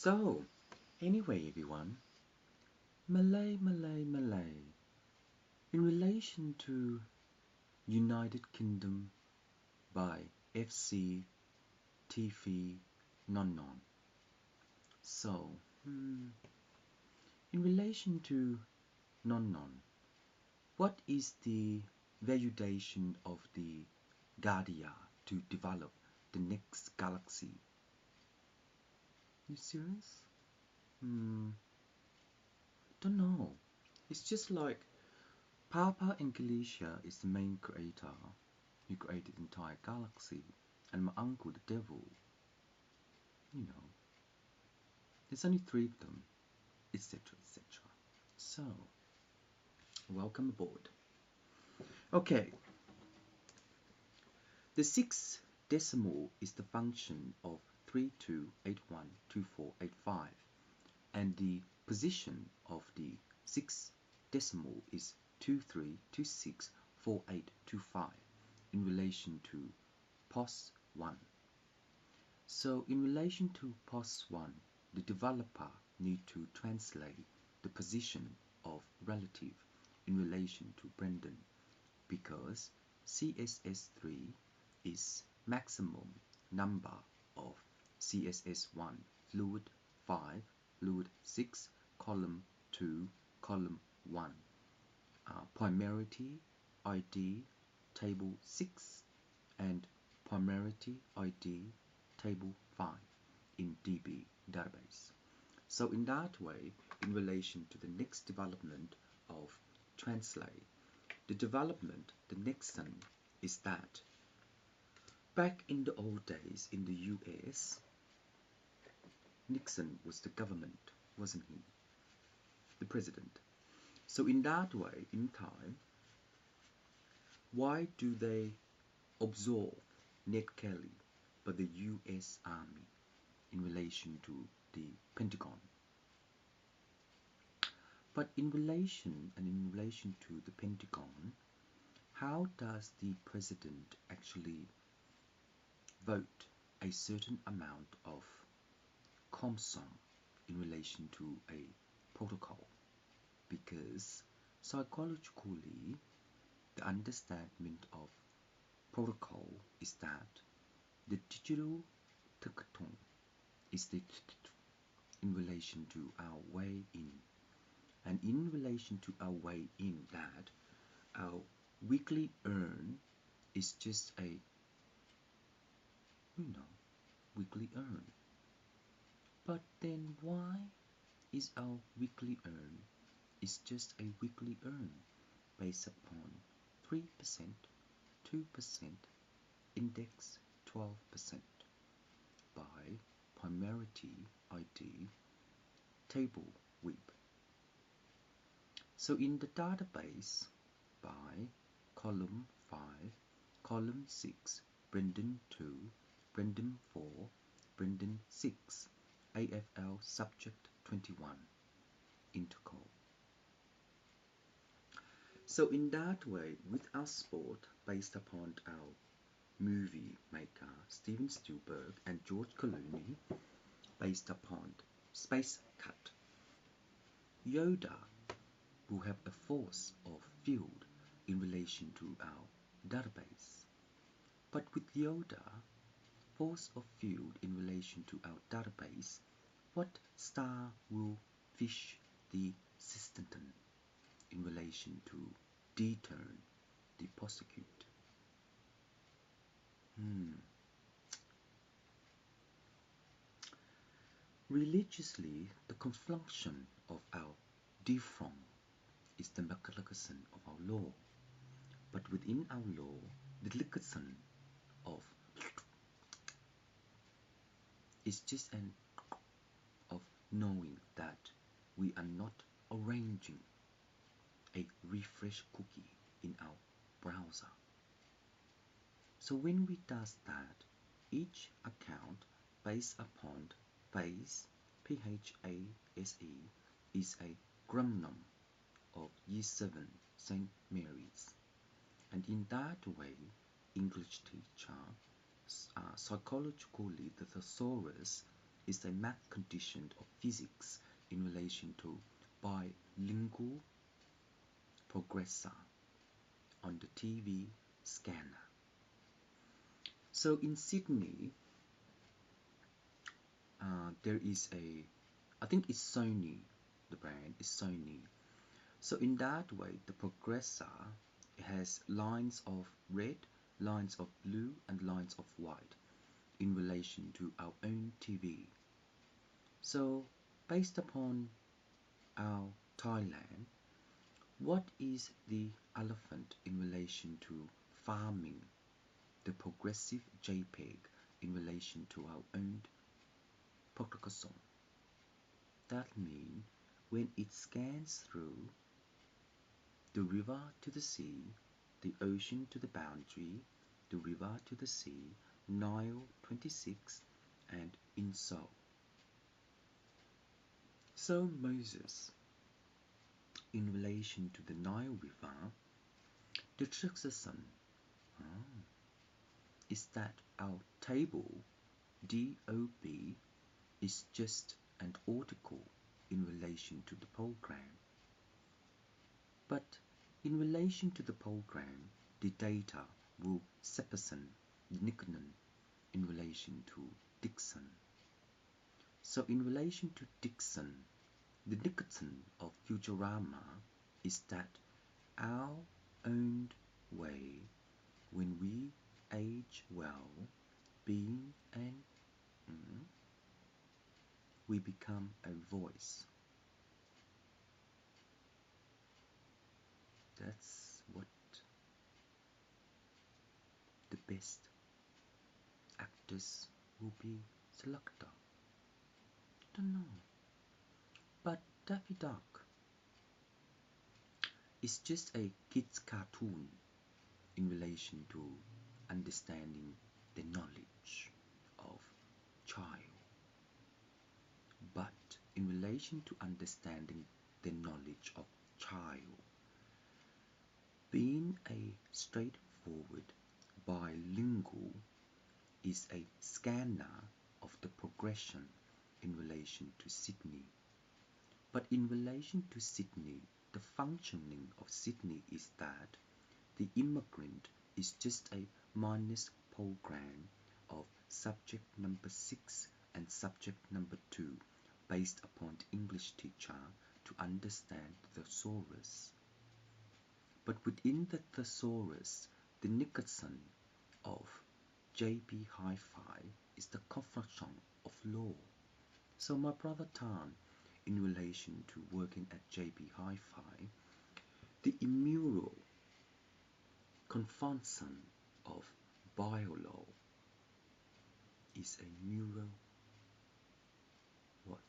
So, anyway, everyone, Malay. In relation to United Kingdom by FC TV Non. So, in relation to Non, what is the valuation of the Guardia to develop the next galaxy? You serious? Don't know. It's just like Papa and Galicia is the main creator. He created the entire galaxy, and my uncle, the devil. There's only 3 of them, etc., etc. So, welcome aboard. Okay, the 6th decimal is the function of 32812485, and the position of the 6th decimal is 23264825 in relation to POS 1. So in relation to POS 1, the developer need to translate the position of relative in relation to Brendan, because CSS3 is maximum number of CSS1 fluid 5, fluid 6, column 2, column 1, primarity ID table 6 and primarity ID table 5 in DB database. So in that way, in relation to the next development of translate, the next thing is that back in the old days in the US, Nixon was the government, wasn't he? The president. So in that way, in time, why do they absolve Ned Kelly by the US Army in relation to the Pentagon? But in relation to the Pentagon, how does the president actually vote a certain amount of ComSom in relation to a protocol? Because psychologically, the understanding of protocol is that the digital ticketing is the in relation to our way in, and in relation to our way in, that our weekly earn is just a weekly earn. But then why is our weekly earn is just a weekly earn based upon 3%, 2%, index 12% by primarity ID table WEEP? So in the database, by column 5, column 6, Brendan 2, Brendan 4, Brendan 6, AFL subject 21, intercal. So in that way, with our sport based upon our movie maker Steven Spielberg and George Clooney, based upon Space Cut, Yoda will have a force of field in relation to our database. But with Yoda, force of field in relation to our database, what star will fish the assistant in relation to D-turn, the prosecute? Religiously, the conjunction of our diphthong is the multiplication of our law. But within our law, the ligason of is just an of knowing that we are not arranging a refresh cookie in our browser. So when we does that, each account based upon phase PHASE is a grumnum of Year 7 St. Mary's. And in that way, English teacher, psychologically the thesaurus is a math condition of physics in relation to bilingual progressor on the TV scanner. So in Sydney, there is I think it's Sony, the brand is Sony. So in that way, the progressor has lines of red, lines of blue, and lines of white in relation to our own TV. So based upon our Thailand, what is the elephant in relation to farming the progressive JPEG in relation to our own Pokemon? That means when it scans through the river to the sea, the ocean to the boundary, the river to the sea, Nile 26, and in so. So Moses, in relation to the Nile River, the transition is that our table DOB is just an article in relation to the program. But in relation to the program, the data will separate Nicknan in relation to Dixon. So in relation to Dixon, the Dixon of Futurama is that our own way when we age well, being and we become a voice. That's what the best actors will be selected. Don't know. But Daffy Duck is just a kid's cartoon in relation to understanding the knowledge of child. But in relation to understanding the knowledge of child, being a straightforward bilingual is a scanner of the progression in relation to Sydney. But in relation to Sydney, the functioning of Sydney is that the immigrant is just a minus program of subject number 6 and subject number 2 based upon the English teacher to understand the thesaurus. But within the thesaurus, the Nicholson of JP Hi-Fi is the construction of law. So my brother Tan, in relation to working at JP Hi-Fi, the immural confunction of biolaw is a mural what?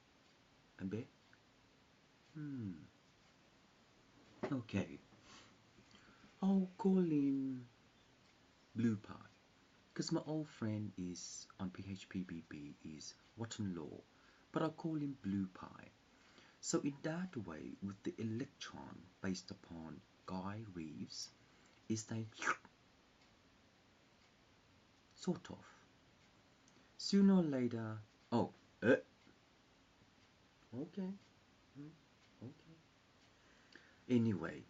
And bit? Okay. I'll call him Blue Pie, because my old friend is on PHPBB is Watson Law, but I'll call him Blue Pie. So in that way, with the electron based upon Guy Reeves, is they sort of sooner or later. Okay. Okay. Anyway,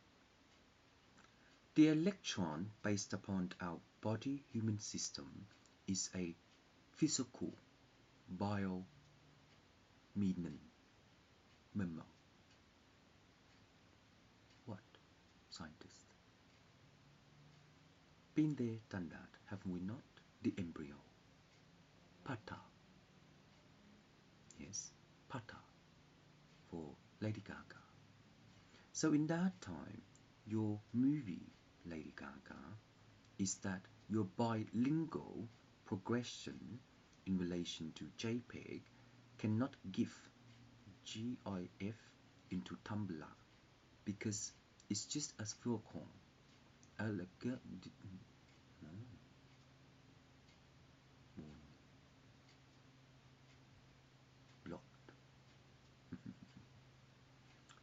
the electron based upon our body human system is a physical bio memo. What, scientist? Been there, done that, haven't we not? The embryo. Pata. Yes, Pata for Lady Gaga. So in that time, your movie, Lady Gaga, is that your bilingual progression in relation to JPEG cannot give GIF into Tumblr because it's just a Philcon. Blocked.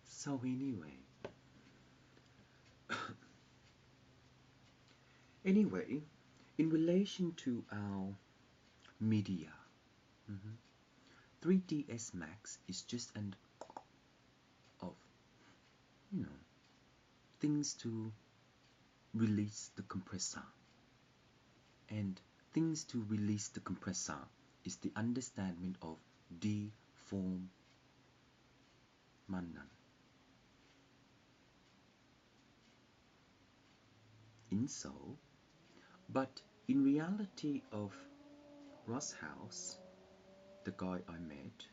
So anyway, in relation to our media, 3ds Max is just an of, things to release the compressor. And things to release the compressor is the understanding of deform manan. In so, but in reality of Ross House, the guy I met,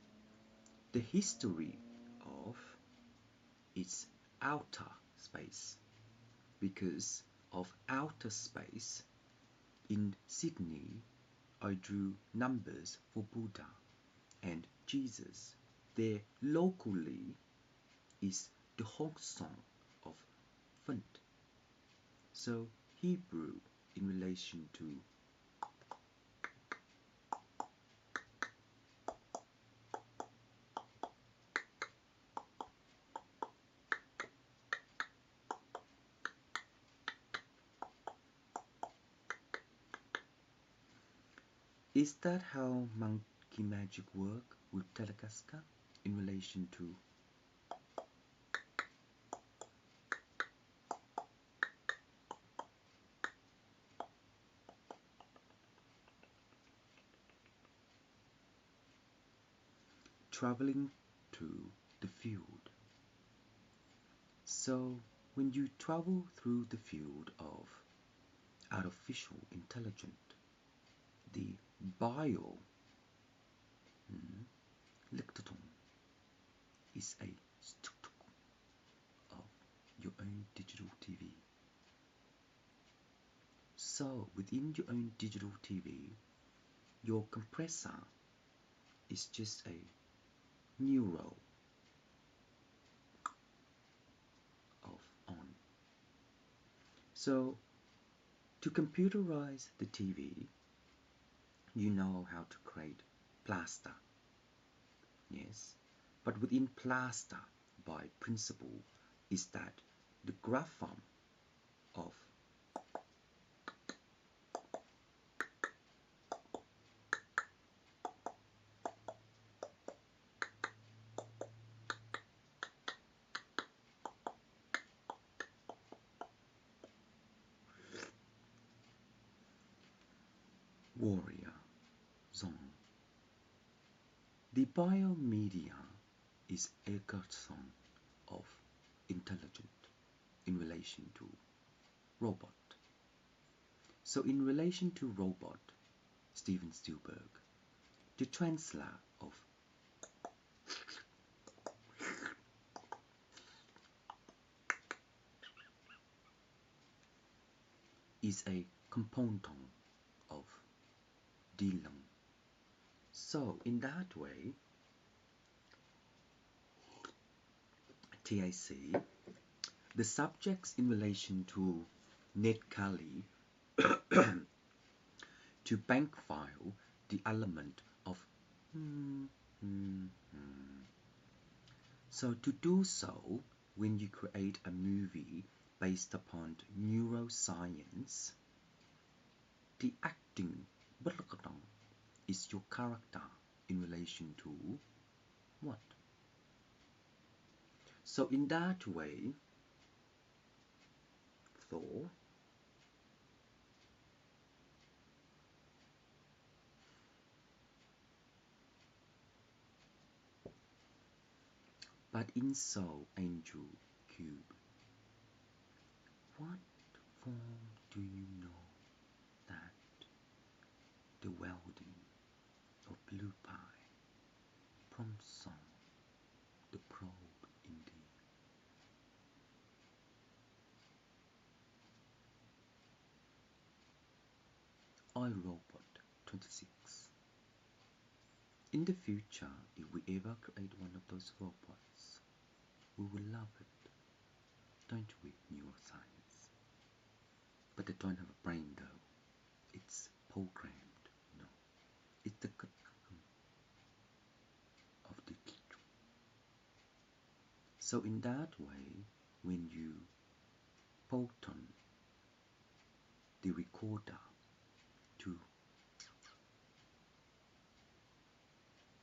the history of its outer space, because of outer space in Sydney, I drew numbers for Buddha and Jesus. There locally is the Hong Song of Fund. So Hebrew in relation to is that how monkey magic work with Telekaska in relation to traveling to the field? So when you travel through the field of artificial intelligence, the bio lictaton is a structure of your own digital TV. So within your own digital TV, your compressor is just a neural of on. So to computerize the TV, you know how to create plaster. Yes, but within plaster by principle is that the grapheme of warrior zone. The biomedia is a song of intelligent in relation to robot. So in relation to robot, Steven Spielberg, the translator of is a component of Dylan. So in that way, TAC, the subjects in relation to NetKali to bank file the element of So to do so, when you create a movie based upon neuroscience, the acting is your character in relation to what? So in that way, Thor but in so angel cube, what form do you know that the welding of blue pie prompts on the probe in the iRobot 26? In the future, if we ever create one of those robots, we will love it, don't we, neuroscience? But they don't have a brain though. It's programmed, It's the of the digital. So in that way, when you proton the recorder to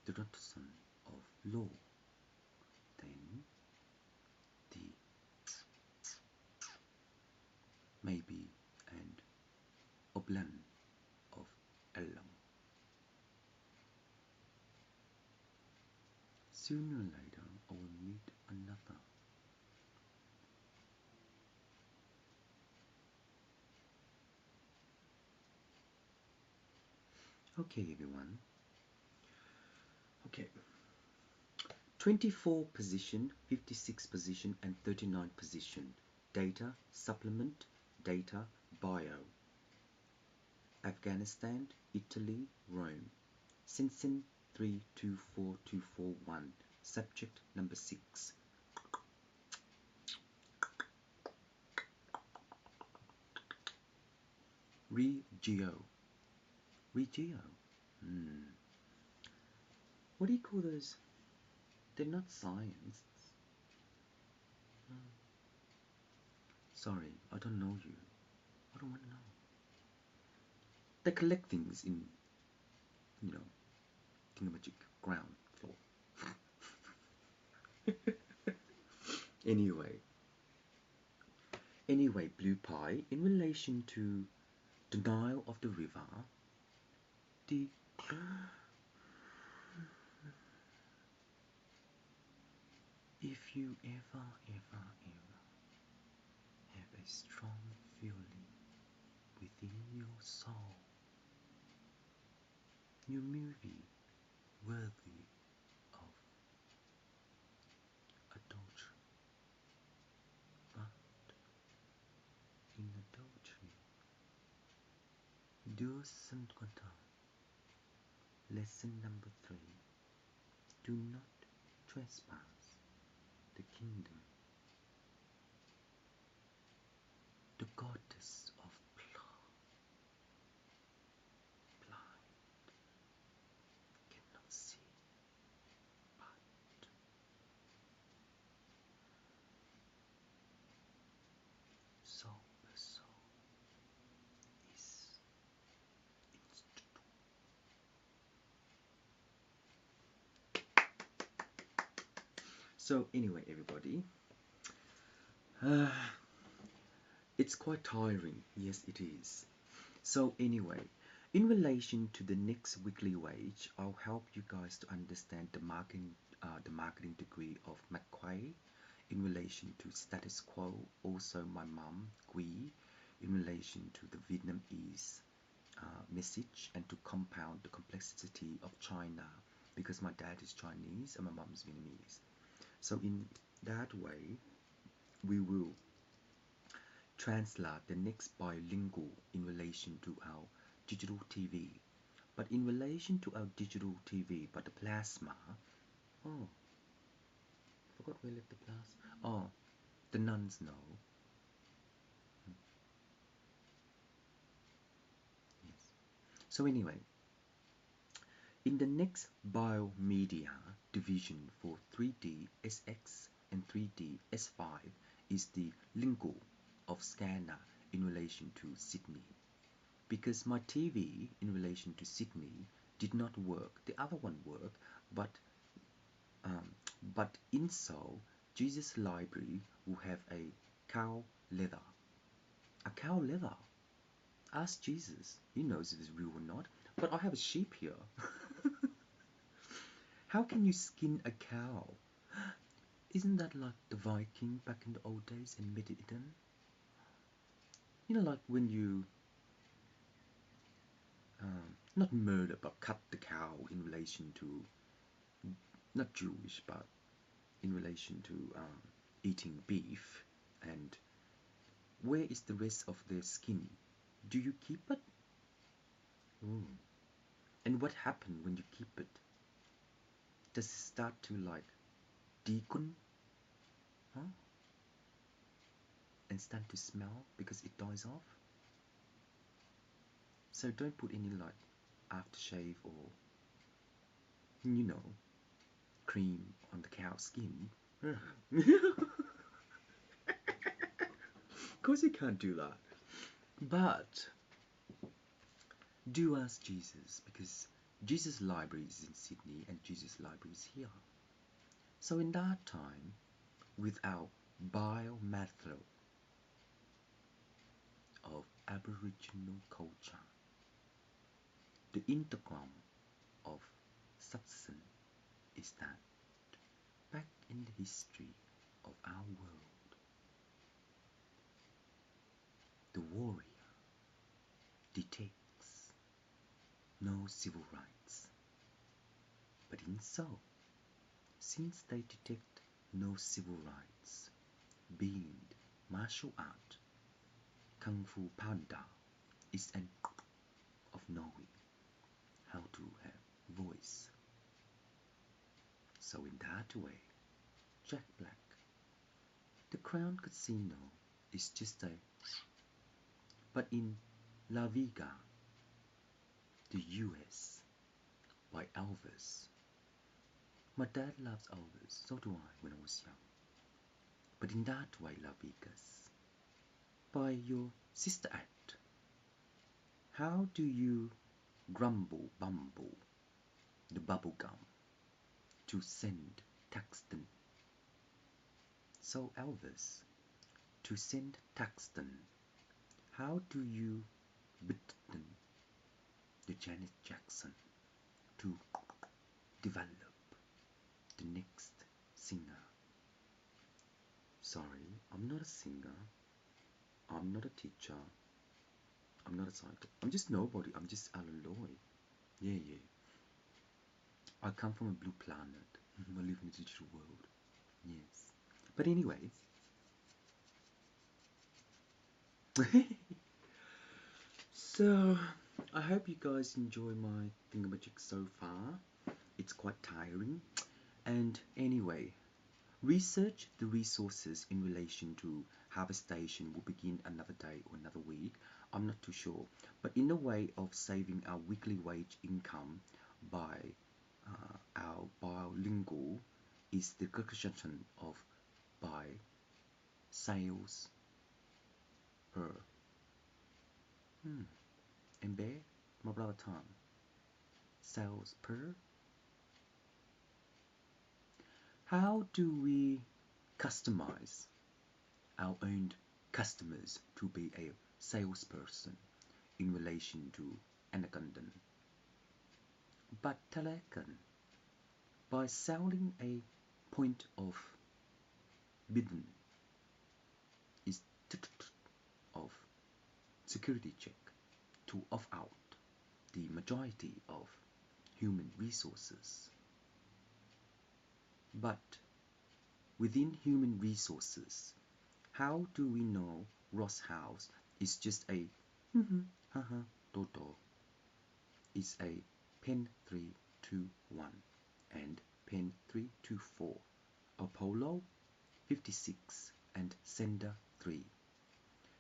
the not the son of law, then the maybe and oblan of Allah. Sooner or later I will meet another. Okay, everyone. Okay. 24 position, 56 position, and 39 position. Data, supplement, data, bio. Afghanistan, Italy, Rome. Sinsen 324241. Subject number 6. Regio. Regio. What do you call those? They're not science. Sorry, I don't know you. I don't want to know. They collect things in, thingamajig ground floor. Anyway, Blue Pie, in relation to the Nile of the river, the if you ever have a strong feeling within your soul, your movie worthy of adultery, but in adultery, doesn't contain. Lesson number 3: do not trespass the kingdom. The goddess of blind cannot see, but soul per soul is institute. So anyway, everybody, it's quite tiring. Yes, it is. So anyway, in relation to the next weekly wage, I'll help you guys to understand the marketing degree of McQuay in relation to status quo. Also, my mom, Gui, in relation to the Vietnamese message, and to compound the complexity of China, because my dad is Chinese and my mom is Vietnamese. So in that way, we will translate the next bilingual in relation to our digital TV. But in relation to our digital TV, but the plasma, oh, forgot where I left the plasma. Oh, the nuns know. Yes. So anyway, in the next biomedia division for 3D SX and 3D S5 is the lingo of scanner in relation to Sydney. Because my TV in relation to Sydney did not work. The other one worked, but in Seoul, Jesus Library will have a cow leather. A cow leather. Ask Jesus. He knows if it's real or not. But I have a sheep here. How can you skin a cow? Isn't that like the Viking back in the old days in Middle-Eastern? Like when you not murder but cut the cow in relation to, not Jewish, but in relation to eating beef. And where is the rest of the skin? Do you keep it? Ooh. And what happens when you keep it? Does it start to like deacon? Huh? And start to smell because it dies off? So don't put any like aftershave or cream on the cow skin. Of course you can't do that. But do ask Jesus, because Jesus Library is in Sydney and Jesus Library is here. So in that time, with our biomethod of Aboriginal culture, the intergram of substance is that back in the history of our world, the warrior detects no civil rights. But in so, since they detect no civil rights, being martial art, Kung Fu Panda is an of knowing how to have voice. So in that way, Jack Black, the Crown Casino is just a, but in La Vega, the US, by Elvis. My dad loves Elvis, so do I when I was young. But in that way, La Vegas, by your sister act, how do you grumble bumble the bubble gum to send Taxton? So Elvis, to send Taxton, how do you bitten the Janet Jackson to develop the next singer? Sorry, I'm not a singer, I'm not a teacher, I'm not a scientist, I'm just nobody, I'm just Alan Loy. Yeah. I come from a blue planet. I live in a digital world. Yes. But anyway. So, I hope you guys enjoy my thingamajig so far. It's quite tiring. And anyway, research the resources in relation to harvest station will begin another day or another week. I'm not too sure. But in a way of saving our weekly wage income by our bilingual is the conjunction of by sales per and bear my brother Tom sales per. How do we customize our own customers to be a salesperson in relation to Anacondan? But Telekan, by selling a point of bidding is of security check to off out the majority of human resources. But within human resources, how do we know Ross House is just a Toto is a pen 321 and pen 324, Apollo 56 and sender 3.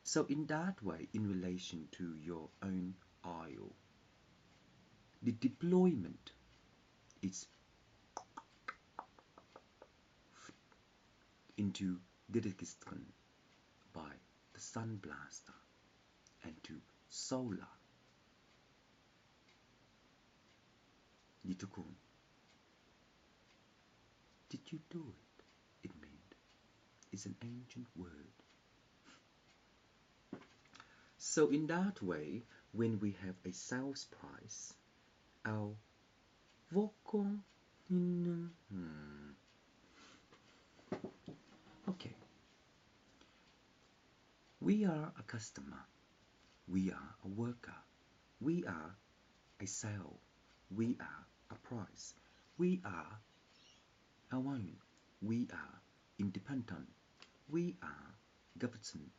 So in that way, in relation to your own aisle, the deployment is into Dirigistran by the Sun Blaster and to solar Yitukun. Did you do it? It meant it's an ancient word. So in that way, when we have a sales price, our vocal okay. We are a customer. We are a worker. We are a sale. We are a price. We are our own. We are independent. We are government.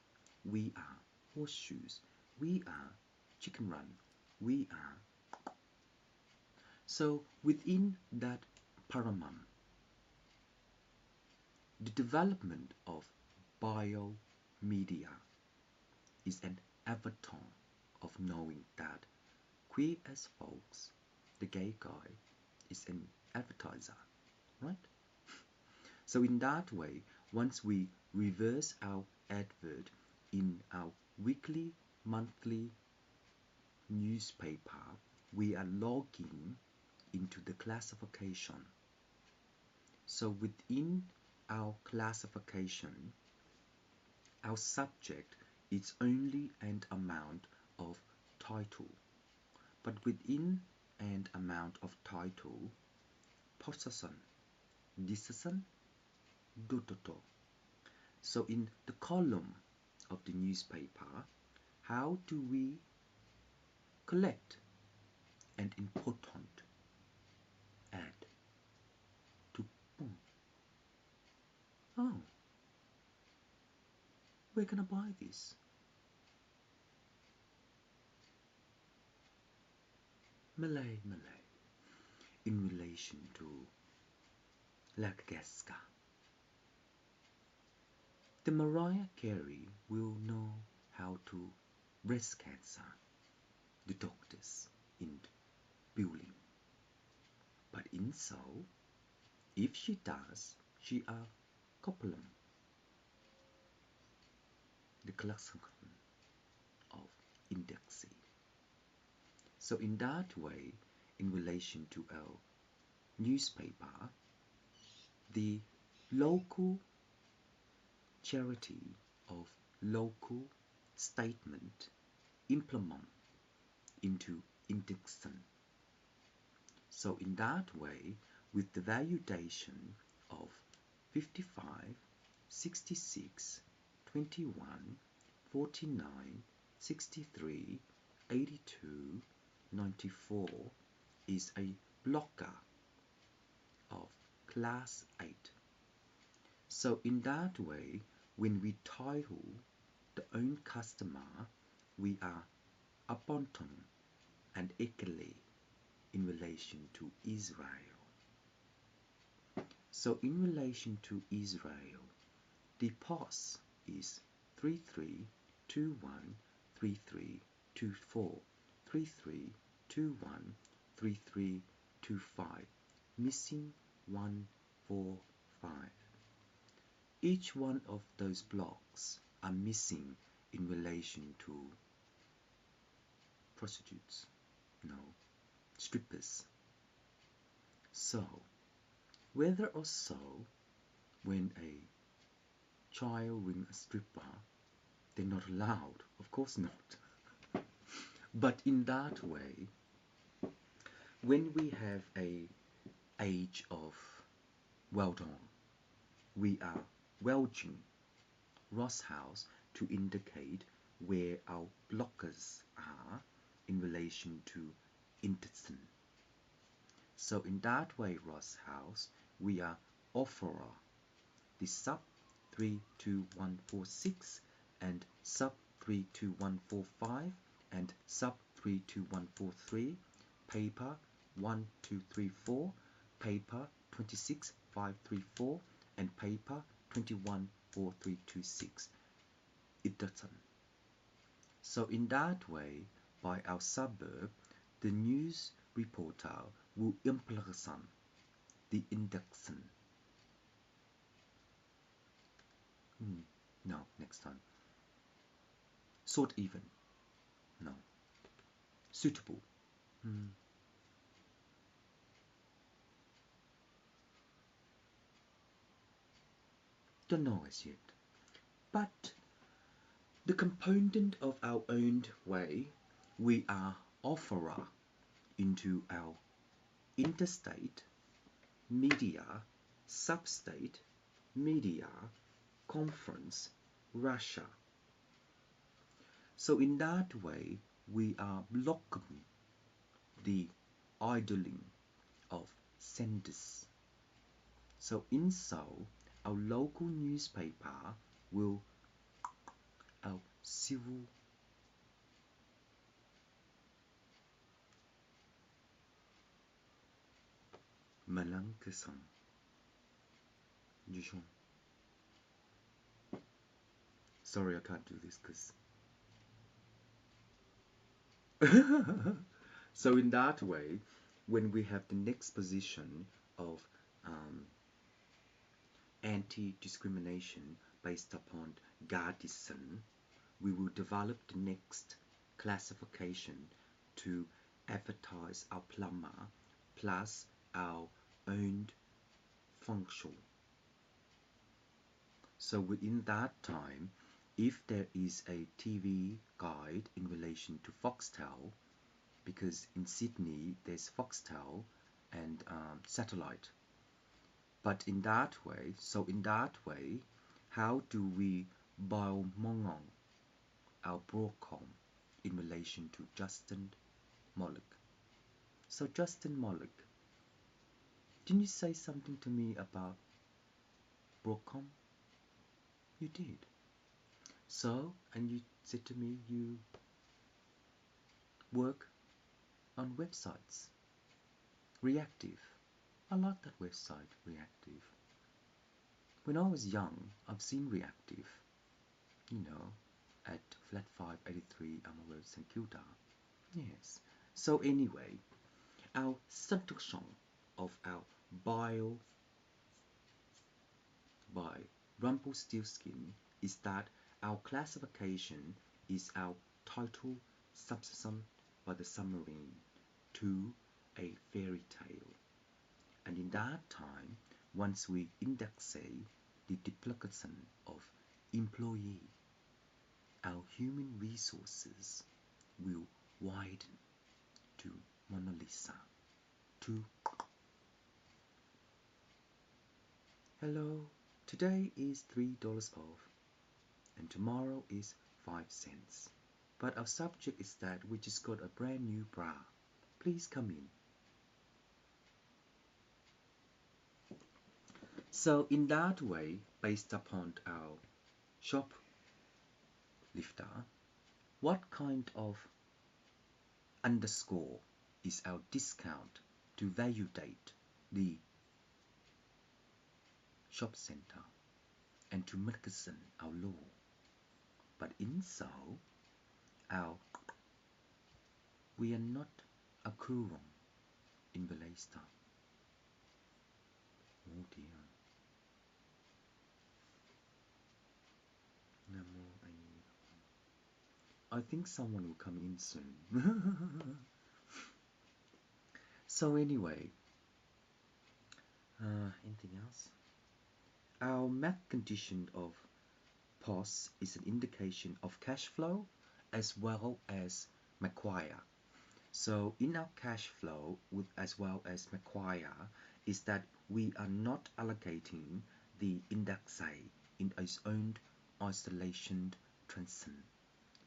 We are horseshoes. We are chicken run. We are. So within that paramount, the development of biomedia is an avatar of knowing that queer as folks, the gay guy, is an advertiser, right? So in that way, once we reverse our advert in our weekly, monthly newspaper, we are logging into the classification. So within our classification, our subject is only an amount of title, but within an amount of title, possession, decision, dototo. So in the column of the newspaper, how do we collect an important ad to boom? Oh, we're gonna buy this. Malay, in relation to Lagaska. The Mariah Carey will know how to breast cancer, the doctors in building. But in so, if she does, she a coupulum, the collection of indexing. So in that way, in relation to our newspaper, the local charity of local statement implement into indexing. So in that way, with the valuation of 55, 66, 21, 49, 63, 82, 94 is a blocker of class 8. So in that way, when we title the own customer, we are appointing and ekele in relation to Israel. So in relation to Israel, the POS is 33213324, 33213325, missing 145. Each one of those blocks are missing in relation to prostitutes, strippers. So, whether or so, when a child with a stripper, they're not allowed, of course not. But in that way, when we have a age of well done, we are wedging Ross House to indicate where our blockers are in relation to intestine. So in that way, Ross House, we are offerer, the sub 32146 and sub 32145 and sub 32143, paper 1234, paper 26534, and paper 214326. It doesn't. So in that way, by our suburb, the news reporter will implement the indexing. No, next time. Sort even. No. Suitable. Don't know as yet. But the component of our own way, we are offerer into our interstate, media, substate, media, conference, Russia. So in that way, we are blocking the idling of senders. So in so, our local newspaper will our civil Malankasang Jushon. Sorry, I can't do this because so in that way, when we have the next position of anti-discrimination based upon Garrison, we will develop the next classification to advertise our plumber plus our own function. So within that time, if there is a TV guide in relation to Foxtel, because in Sydney there's Foxtel and satellite. But in that way, how do we biomongong our Broadcom in relation to Justin Malik? So Justin Malik, didn't you say something to me about Broadcom? You did. So, and you said to me you work on websites. Reactive. I like that website, Reactive. When I was young, I've seen Reactive, you know, at flat 583 Amaro St Kilda. Yes. So anyway, our introduction of our bio by Rumpelstiltskin is that our classification is our title subsumed by the submarine to a fairy tale. And in that time, once we index the duplication of employee, our human resources will widen to Mona Lisa, to hello, today is $3 off and tomorrow is 5 cents. But our subject is that we just got a brand new bra. Please come in. So in that way, based upon our shoplifter, what kind of underscore is our discount to validate the shop center and to medicine our law? But in so, we are not a curung in Belasta. Oh dear. I think someone will come in soon. So anyway, anything else? Our math condition of POS is an indication of cash flow as well as Macquarie. So in our cash flow as well as Macquarie is that we are not allocating the index A in its own isolation transition.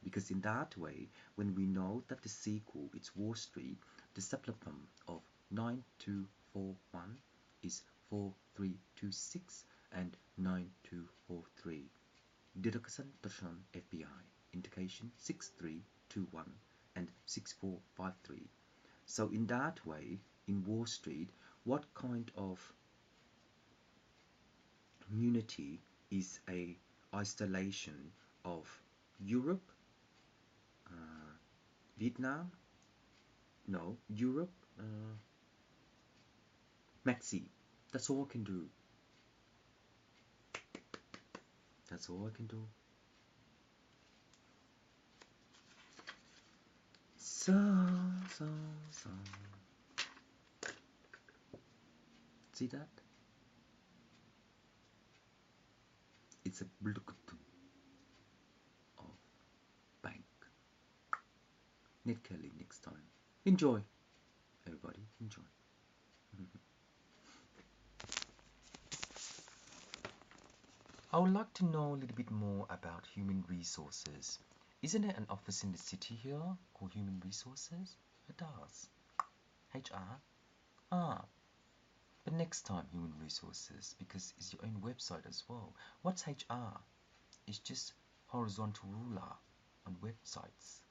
Because in that way, when we know that the sequel is Wall Street, the supplement of 9241 is 4326 and 9243. Deduction FBI, indication 6321 and 6453. So in that way, in Wall Street, what kind of community is a isolation of Europe, Vietnam, no, Europe, Maxi. That's all I can do. That's all I can do. So. See that? It's a blukutum of bank. Ned Kelly next time. Enjoy, everybody. Enjoy. I would like to know a little bit more about human resources. Isn't there an office in the city here called Human Resources? It does. HR? Ah. But next time, Human Resources, because it's your own website as well. What's HR? It's just horizontal ruler on websites.